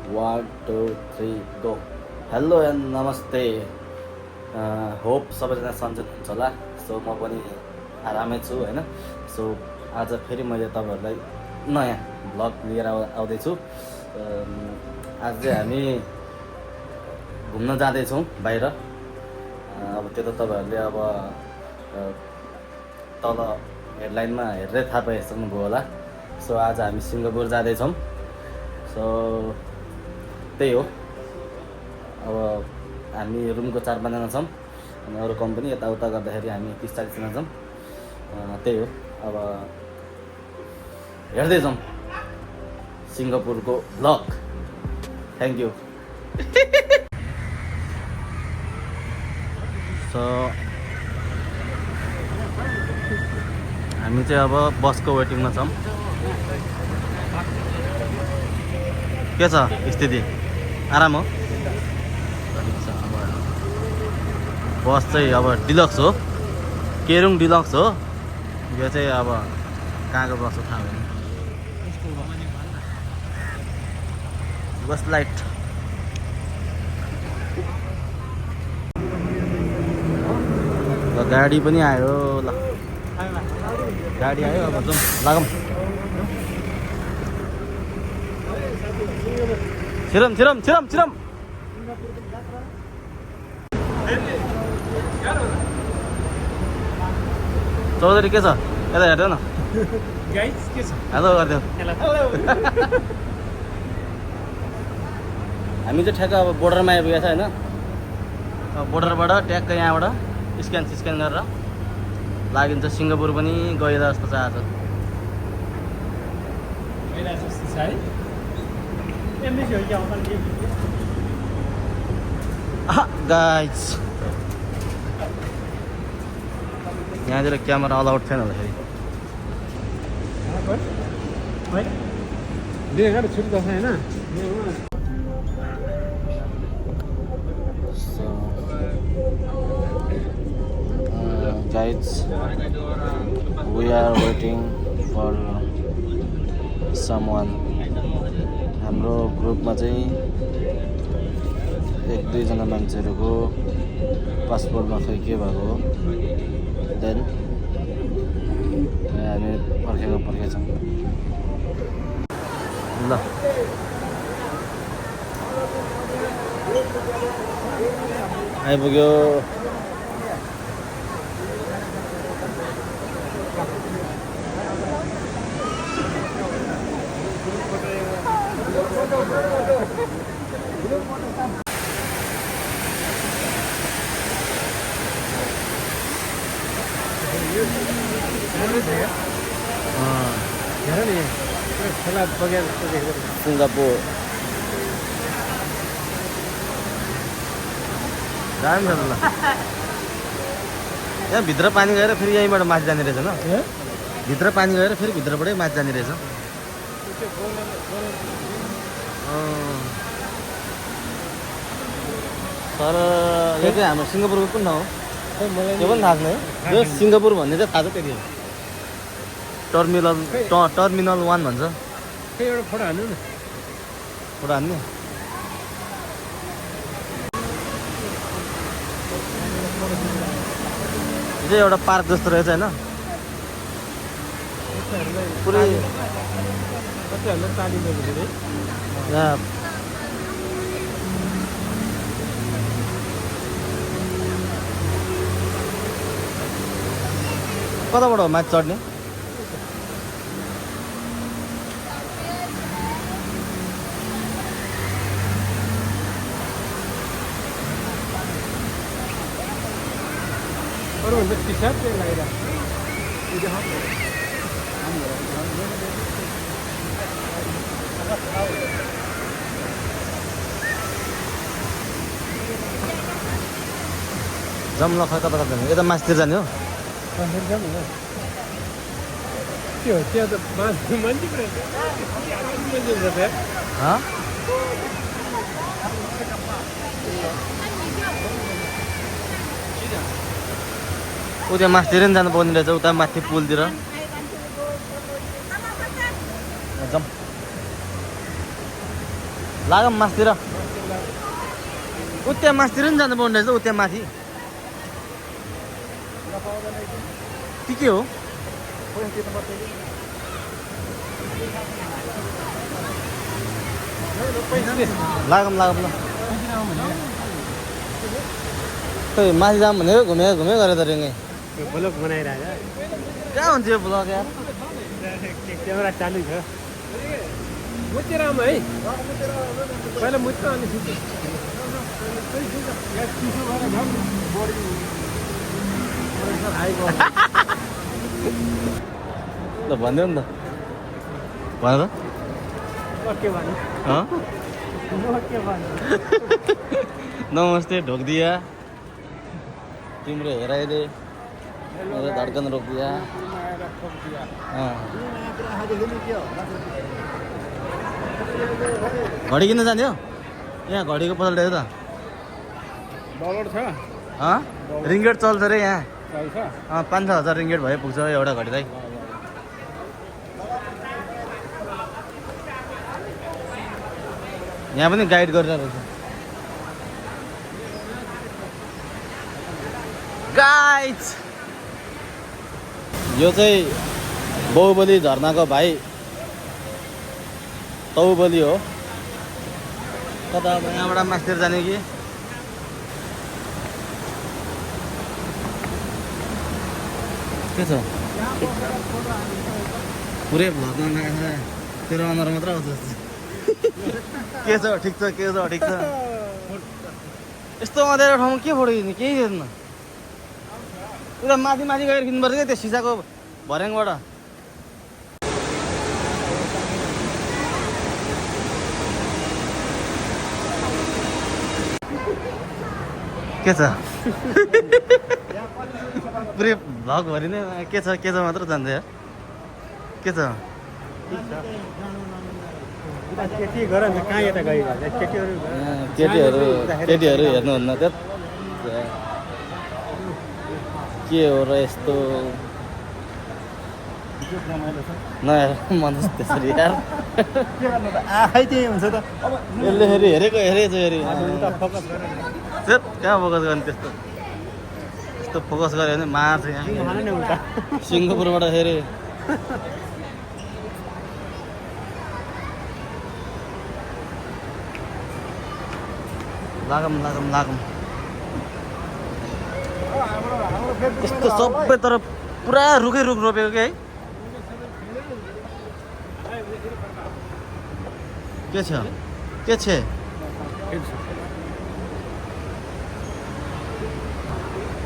1 2 3 go. Hello and नमस्ते। Hope सबैजना सन्चै हुनुहुन्छ होला। सो म पनि आरामै छु होइन। सो आज फेरि मैले तपाईँहरूलाई नयाँ भ्लग लिएर आउँदैछु। आज चाहिँ हामी घुम्न जाँदैछौँ बाहिर। अब त्यो त तपाईँहरूले अब तल हेडलाइनमा हेरेरै थाहा पाइसक्नुभयो होला। सो आज हामी सिङ्गापुर जाँदैछौँ। सो त्यही हो। अब हामी रुमको 4-5 जना छौँ अनि अरू कम्पनी यताउता गर्दाखेरि हामी 30-40 जना छौँ। त्यही हो। अब हेर्दै जाउँ सिङ्गापुरको भ्लग। Thank you. सो हामी चाहिँ अब बसको वेटिङमा छौँ। के छ स्थिति? आराम हो? बस चाहिँ अब डिलक्स हो, केरुङ डिलक्स हो। यो चाहिँ अब कहाँको बस हो थाहा भएन। बस लाइट ल गाडी पनि आयो। ल गाडी आयो, अब जाउँ लागौँ। छिरम छिरम छिरम छिरम। चौधरी के छ? यता हेर्नु न। हेलो गरिदेऊ। हामी चाहिँ ठ्याक्क अब बोर्डरमा आइपुगेको छ होइन। बोर्डरबाट ट्याक्क यहाँबाट स्क्यान गरेर लागिन्छ। सिङ्गापुर पनि गएर जस्तो छ आज। गाइज यहाँतिर क्यामेरा अलाउड छैन होला फेरि। Guys, we are waiting for someone. हाम्रो ग्रुपमा चाहिँ 1-2 जना मान्छेहरूको पासपोर्टमा खै के भएको हो। देन हामी पर्खेछौँ। ल आइपुग्यो। सिङ्गापुर दामी छ ल। यहाँ भित्र पानी गएर फेरि यहीँबाट माथि जाने रहेछ न। भित्र पानी गएर फेरि भित्रबाटै माथि जाने रहेछ। तर यो चाहिँ हाम्रो सिङ्गापुरको कुन ठाउँ हो त्यो पनि थाहा छैन है। यो सिङ्गापुर भन्ने चाहिँ थाहा छ त्यति हो। टर्मिनल 1 भन्छ। फोटो हान्नु न। फोटो हान्ने यो चाहिँ एउटा पार्क जस्तो रहेछ होइन। पुरै यहाँ कताबाट हो माथि चढ्ने? जाउँ ल। खै कता जाने? यता माथितिर जाने हो। उता माथितिर पनि जानु पर्ने रहेछ। उता माथि पुलतिर जाउँ। लागौँ मासतिर उता मासतिर पनि जानु पर्ने रहेछ उता माथि के हो लागौँ ल खै माथि जाऊँ भनेको घुमे गरेर त रेङ्गे ब्लग बनाइरहेको कहाँ हुन्छ यो ब्लग यार क्यामेरा चालु छ मुतेरामा है पहिला मुत्छ अनि ल भनिदेऊ नि त भन त के भन्नु के भन्नु नमस्ते ढोकिदिया तिम्रो हेराइले मेरो धड्कन रोकिदिया घडी किन्न जाने हो यहाँ घडीको पसल ल्यायो त डलर छ रिङ्गेट चल्छ अरे यहाँ चल्छ 5-6 हजार रिङ्गेट भए पुग्छ एउटा घडीलाई यहाँ पनि गाइड गरेर रहेछ गाइड्स यो चाहिँ बाहुबली झरनाको भाइ तौबली हो कता अब यहाँबाट मासतिर जाने कि के छ पुरै भ्लगमा नआएर तेरो अनुहार मात्र आउँछ के छ ठिक छ ठिक छ यस्तो अँध्यारो ठाउँमा के फोटो खिच्ने केही देख्दैन उता माथि गएर खिच्नुपर्छ क्या त्यो सिसाको भर्याङबाट के छ पुरै भ्लगभरि नै के छ मात्र जान्छ यार के छ केटी गर नि कहाँ यता केटीहरू हेर्नुहुन्न त्यो के हो र यस्तो नहेर मन त्यसरी यार आफै त्यही हुन्छ त अब यसले फेरि हेरेको फेरि फोकस गर त्यत कहाँ फोकस गर्ने त्यस्तो फोकस गऱ्यो भने मार्छ यहाँ सिङ्गापुरबाट फेरि लागौँ यस्तो सबै तर पुरा रुख रोपेको कि है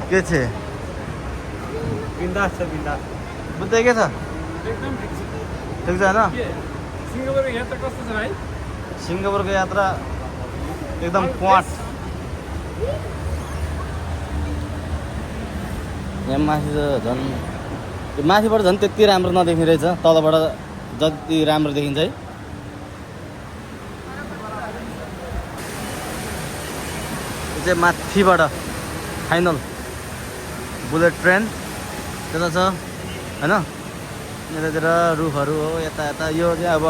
के छ बिन्दास छ बिन्दास बुझ्दै के छ एकदम ठिक छ होइन सिङ्गापुरको यात्रा कस्तो छ भाइ सिङ्गापुरको यात्रा एकदम क्वाट यहाँ माथि त झन् त्यो माथिबाट झन् त्यति राम्रो नदेखिने रहेछ तलबाट जति राम्रो देखिन्छ है यो चाहिँ माथिबाट फाइनल बुलेट ट्रेन त्यता छ होइन यतातिर रुखहरू हो यता यो चाहिँ अब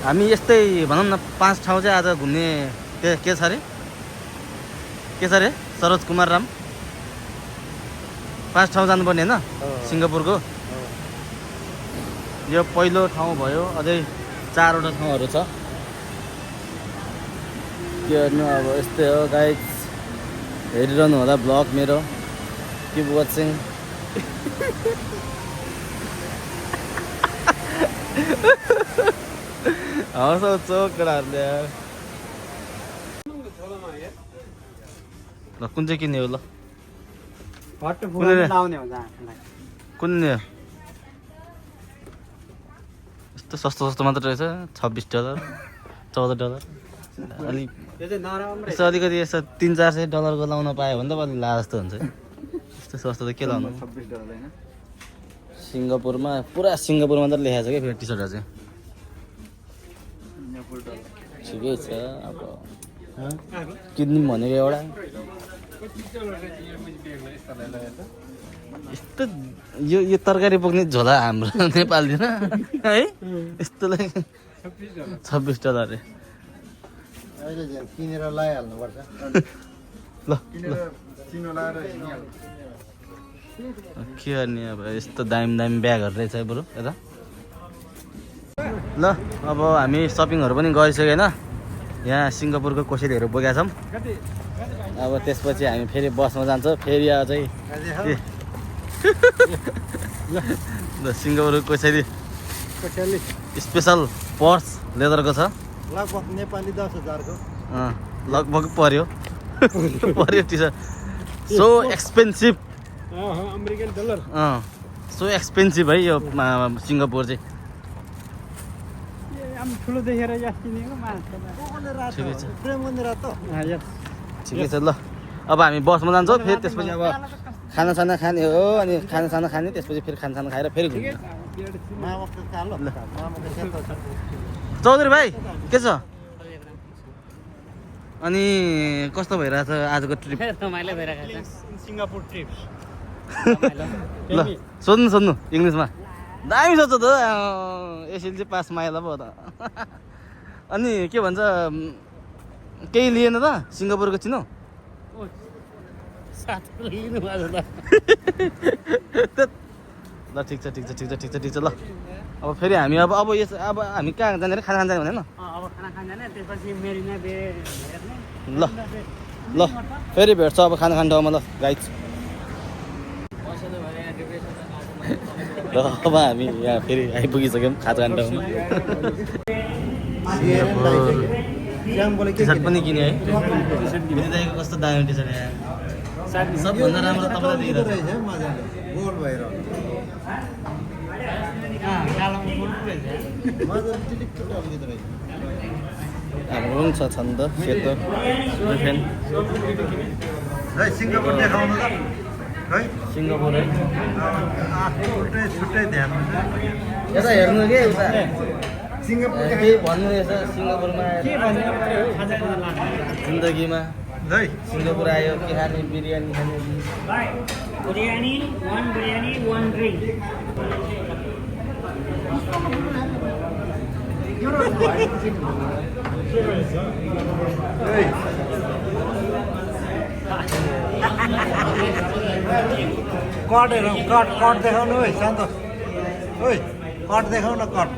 हामी यस्तै भनौँ न 5 ठाउँ चाहिँ आज घुम्ने के छ अरे सरोज कुमार राम 5 ठाउँ जानुपर्ने होइन सिङ्गापुरको यो पहिलो ठाउँ भयो अझै 4वटा ठाउँहरू छ के गर्नु अब यस्तै हो गाइज हेरिरहनु होला ब्लग मेरो किप वाचिङ हँसाउँछ केटाहरूले ल कुन चाहिँ किन्ने हो ल कुन यस्तो सस्तो मात्र रहेछ $26 $14 अलिक यसो अलिकति यसो $300-400 लाउन पायो भने त अलिक ला जस्तो हुन्छ यस्तो सस्तो त के लाउनु $26 सिङ्गापुरमा पुरा सिङ्गापुरमा त लेखेको छ क्या फेरि टी सर्टहरू चाहिँ ठिकै छ अब किन्नु भनेको एउटा यस्तो यो तरकारी बोक्ने झोला हाम्रो नेपालतिर है यस्तोलाई $26 अरे अहिले झन् किनेर लगाइहाल्नुपर्छ ल किनेर चिनो लगाएर हिँडिहाल्नु के गर्ने अब यस्तो दामी दामी ब्यागहरू रहेछ है बरु यता ल अब हामी सपिङहरू पनि गरिसक्यो होइन यहाँ सिङ्गापुरको कोसेलीहरू बोकेका छौँ अब त्यसपछि हामी फेरि बसमा जान्छौँ फेरि अझै ल सिङ्गापुरको कोसेली स्पेसल पर्स लेदरको छ लगभग नेपाली 10,000 को लगभग पर्यो पर्यो T shirt so expensive American dollar so expensive है यो सिङ्गापुर चाहिँ ठुलो देखेर याद किनेको ठिकै छ प्रेम गर्ने रात त ठिकै छ ल अब हामी बसमा जान्छौँ फेरि त्यसपछि अब खानासाना खाने हो अनि खानासाना खाने त्यसपछि फेरि खानासाना खाएर फेरि घुम्ने मामाको कालो मामाको सेतो छ चौधरी भाइ के छ अनि कस्तो भइरहेछ आजको ट्रिप सिङ्गापुर ट्रिप ल सोध्नु इङ्ग्लिसमा दामी सोध्छ त एसएल चाहिँ पास माइला पो त अनि के भन्छ केही लिएन त सिङ्गापुरको चिनो ल ठिक छ ल अब फेरि हामी अब हामी कहाँ जाने खाना खान जाने भने ल फेरि भेट्छ अब खाना खाने ठाउँमा ल गाइज र अब हामी यहाँ फेरि आइपुगिसक्यौँ खाजा खाने ठाउँमा टी सर्ट पनि किने है विनिताको कस्तो दामी टी सर्ट यहाँ सबभन्दा राम्रो तपाईँलाई देखिरहेको गोल भएर हाम्रो पनि छ छन् त सेतो फ्यान सिङ्गापुर देखाउनु त है सिङ्गापुर है छुट्टै ध्यान यता हेर्नु के उता सिङ्गापुर केही भन्नु रहेछ सिङ्गापुरमा जिन्दगीमा है सिङ्गापुर आयो के खाने बिरयानी खाने Biryani, one drink. कट देखाउनु है सन्तोष ओइ कट देखाउ न कट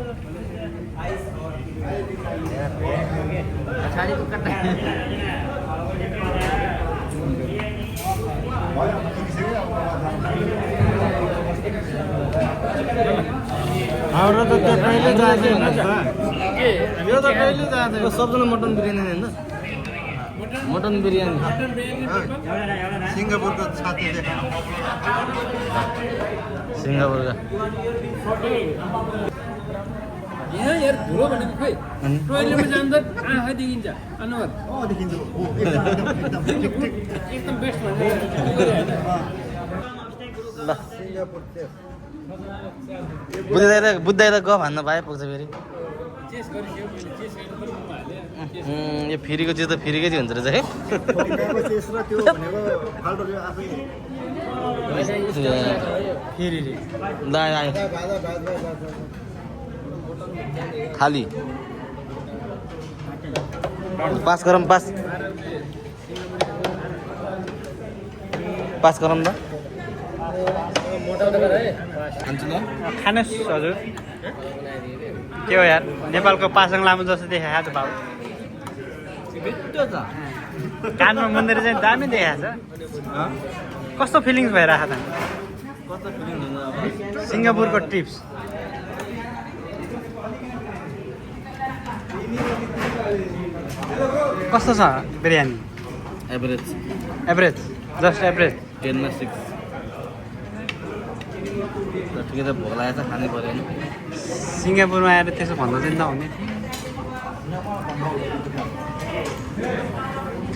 हाम्रो त त्यो कहिले जाँदैन यो त कहिले जाँदैन सबजना मटन बिरयानी होइन मटन बिरयानी सिङ्गापुरको छाती देखाउ सिङ्गापुरका यहाँ यार धुलो भनेको खोइ टोइलेटमा जाँदा आँखा देखिन्छ अनुहार देखिन्छ एकदम बेस्ट भनेर ल सिङ्गापुर बुझ्दै त गफ हान्न पाए पुग्छ फेरि चेस गरिसक्यो मैले चेस गर्नु पनि हालेँ यो फेरिको चिज त फेरिकै चाहिँ हुन्छ रहेछ है चेस र त्यो भनेको फाल्टो आफै फेरि ल आयो खाली पास गरौँ पास गरौँ त खानुहोस् हजुर के हो यार नेपालको पासाङ लामो जस्तो देखाएको छ बाबु कानमा मन्दिर चाहिँ दामी देखाएको छ कस्तो फिलिङ्स भइरहेको छ कस्तो फिलिङ हुन्छ अब सिङ्गापुरको ट्रिप्स कस्तो छ biryani average average just average 10 मा 6 ठिकै त भोक लागेको छ खानै पऱ्यो नि सिङ्गापुरमा आएर त्यसो भन्दा चाहिँ नहुने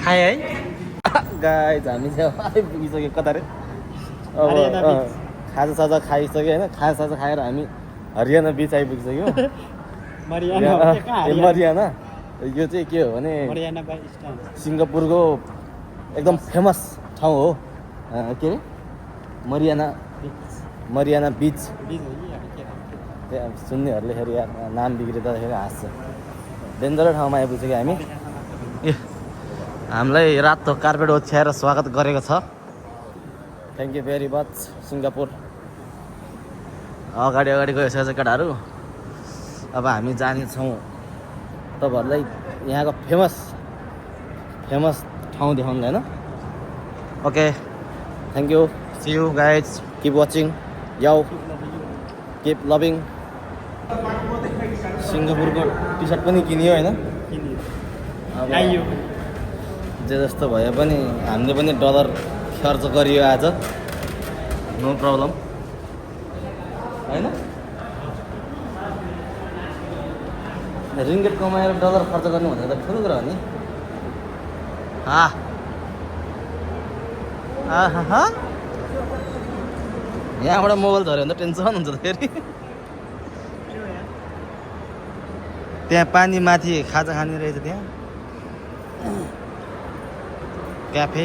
खाए है गाइज हामी चाहिँ आइपुगिसक्यो कता रे अब खाजासाजा खाइसक्यो होइन खाजासाजा खाएर हामी हरियाणा बिच आइपुगिसक्यो मरियाना यो चाहिँ के हो भने सिङ्गापुरको एकदम फेमस ठाउँ हो के अरे मरियाना बिच त्यहाँ सुन्नेहरूले फेरि यार नाम बिग्रिँदाखेरि हाँस्छ। डेन्जर ठाउँमा आइपुगेको हामी। ए हामीलाई रातो कार्पेट ओछ्याएर स्वागत गरेको छ। Thank you very much Singapore. अगाडि गइसकेको छ केटाहरू। अब हामी जानेछौँ तपाईँहरूलाई यहाँको फेमस ठाउँ देखाउनु होइन। Okay thank you, see you guys, keep watching, yo keep loving. सिङ्गापुरको टी सर्ट पनि किनियो होइन। अब जे जस्तो भए पनि हामीले पनि डलर खर्च गरियो आज, नो प्रब्लम होइन। रिङ्गेट कमाएर डलर खर्च गर्नु भनेर त ठुलो कुरा हो नि। यहाँबाट मोबाइल झऱ्यो भने त टेन्सन हुन्छ त फेरि। त्यहाँ पानी माथि खाजा खाने रहेछ त्यहाँ क्याफे।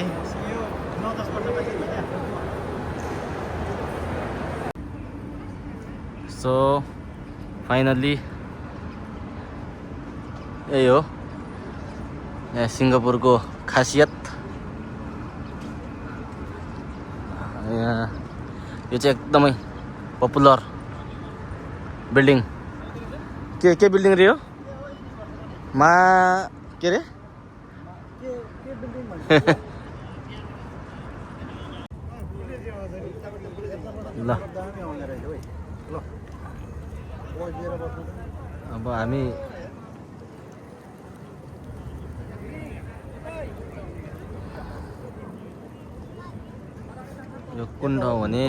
सो फाइनल्ली यही हो यहाँ सिङ्गापुरको खासियत। यहाँ यो चाहिँ एकदमै पपुलर बिल्डिङ। के बिल्डिङ रे हो के अरे ल अब हामी यो कुन ठाउँ भने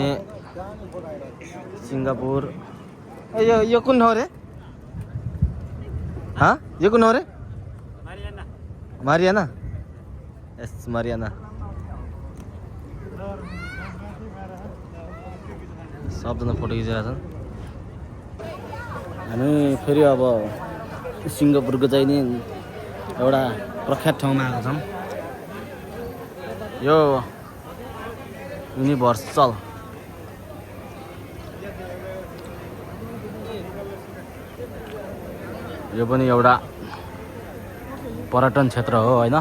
सिङ्गापुर। यो कुन ठाउँ रे? यो कुन ठाउँ रे? मारियाना। यस मारियाना। सबजना फोटो खिचिरहेको छन्। हामी फेरि अब सिङ्गापुरको चाहिँ नि एउटा प्रख्यात ठाउँमा आएको छौँ। यो युनिभर्सल यो पनि एउटा पर्यटन क्षेत्र हो होइन।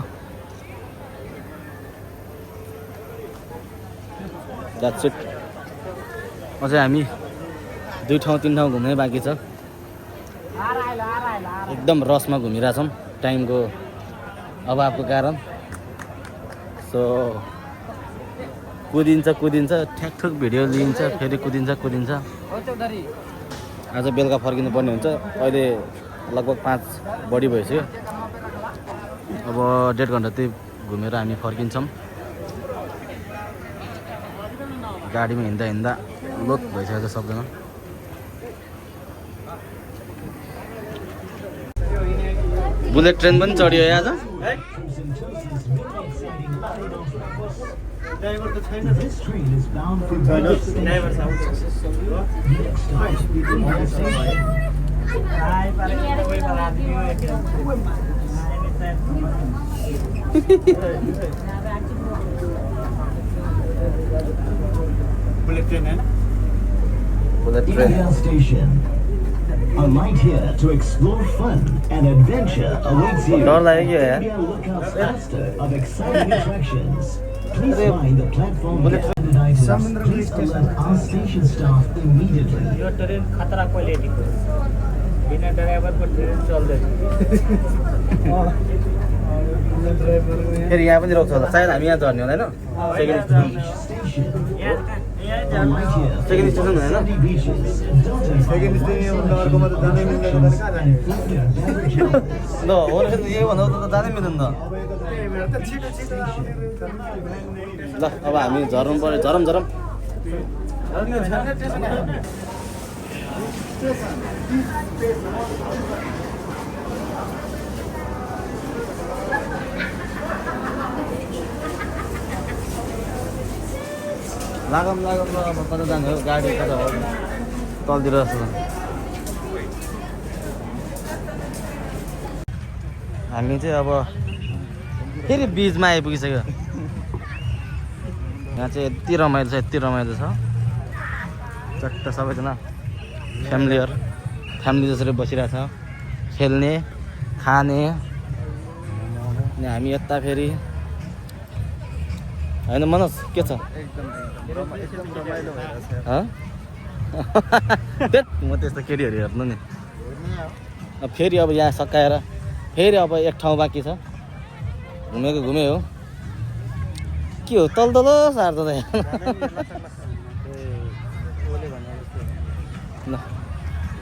That's it. अझै हामी 2 ठाउँ 3 ठाउँ घुम्नै बाँकी छ। एकदम रसमा घुमिरहेछौँ टाइमको अभावको कारण। सो कुदिन्छ ठ्याकठुक भिडियो लिन्छ फेरि कुदिन्छ। आज बेलुका फर्किनु पर्ने हुन्छ। अहिले लगभग 5 बढी भइसक्यो। अब 1.5 घन्टा त्यही घुमेर हामी फर्किन्छौँ। गाडीमा हिँड्दा लोत भइसकेको छ सबजना। बुलेट ट्रेन पनि चढ्यो आज। This train is bound for Bullet train है? Bullet train. India Station. Alight here to explore fun and adventure awaits you. डर लाग्यो क्या यार? India Lookout's cluster of exciting attractions. Please find the platform candidate items. Please alert our station staff immediately. यो train खतरा क्वालिटीको बिना ड्राइभरको train चल्दैन। फेरि यहाँ पनि रोक्छ होला सायद। हामी यहाँ झर्ने होला होइन। Each station. Alight here. Second station होइन। Sandy beaches, Delta Second station उनीहरुकोमा त जानै मिल्दैन भने कहाँ जाने? and food and beverage outlets. ल हो रहेछ त। यही भन्दा त जानै मिल्दैन त। ल अब हामी झरौँ पऱ्यो। झरम लागम ल अब कता जाने हो? गाडी कता हो? तलतिर जस्तो छ। हामी चाहिँ अब फेरि बिचमा आइपुगिसक्यो। यहाँ चाहिँ यति रमाइलो छ। चट्ट सबैजना फ्यामिलीहरू फ्यामिली जसरी बसिरहेछ खेल्ने खाने अनि हामी यता फेरि होइन मनोज के छ त्यत म त्यस्तो केटीहरू हेर्नु नि अब फेरि अब यहाँ सकाएर फेरि अब एक ठाउँ बाँकी छ घुमेको घुमे हो के हो तलतलो सार्छ त ल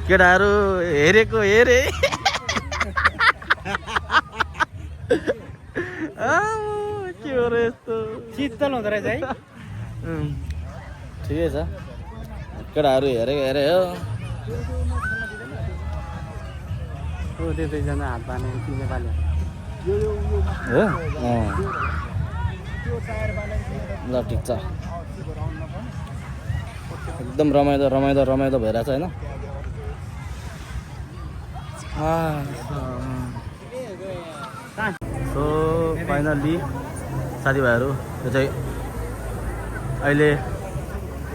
केटाहरू हेरेको हेरे के हो र यस्तो शीतल हुँदो रहेछ है ठिकै छ केटाहरू हेरेको हेरे हो त्यो दुईजना हात बाँधेको ती नेपाली हो ल ठिक छ एकदम रमाइलो रमाइलो रमाइलो भइरहेछ होइन सो फाइनल्ली साथीभाइहरू यो चाहिँ अहिले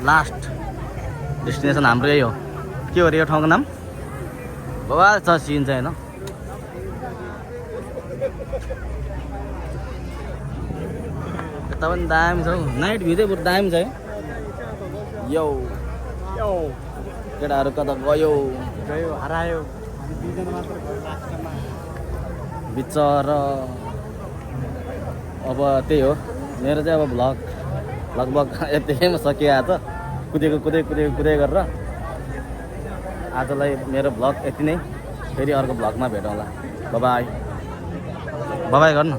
लास्ट डेस्टिनेसन हाम्रो यही हो के हो अरे यो ठाउँको नाम बवाल छ सिन चाहिँ होइन यता पनि दामी छ हौ नाइट भ्यू चाहिँ बरु दामी छ है यो केटाहरू कता गयो हरायो दुईजना मात्र लास्टमा बिचरा अब त्यही हो मेरो चाहिँ अब भ्लग लगभग यतिमै सकियो आज कुदेको गरेर आजलाई मेरो भ्लग यति नै फेरि अर्को भ्लगमा भेटौँला बाई बाई गर्नु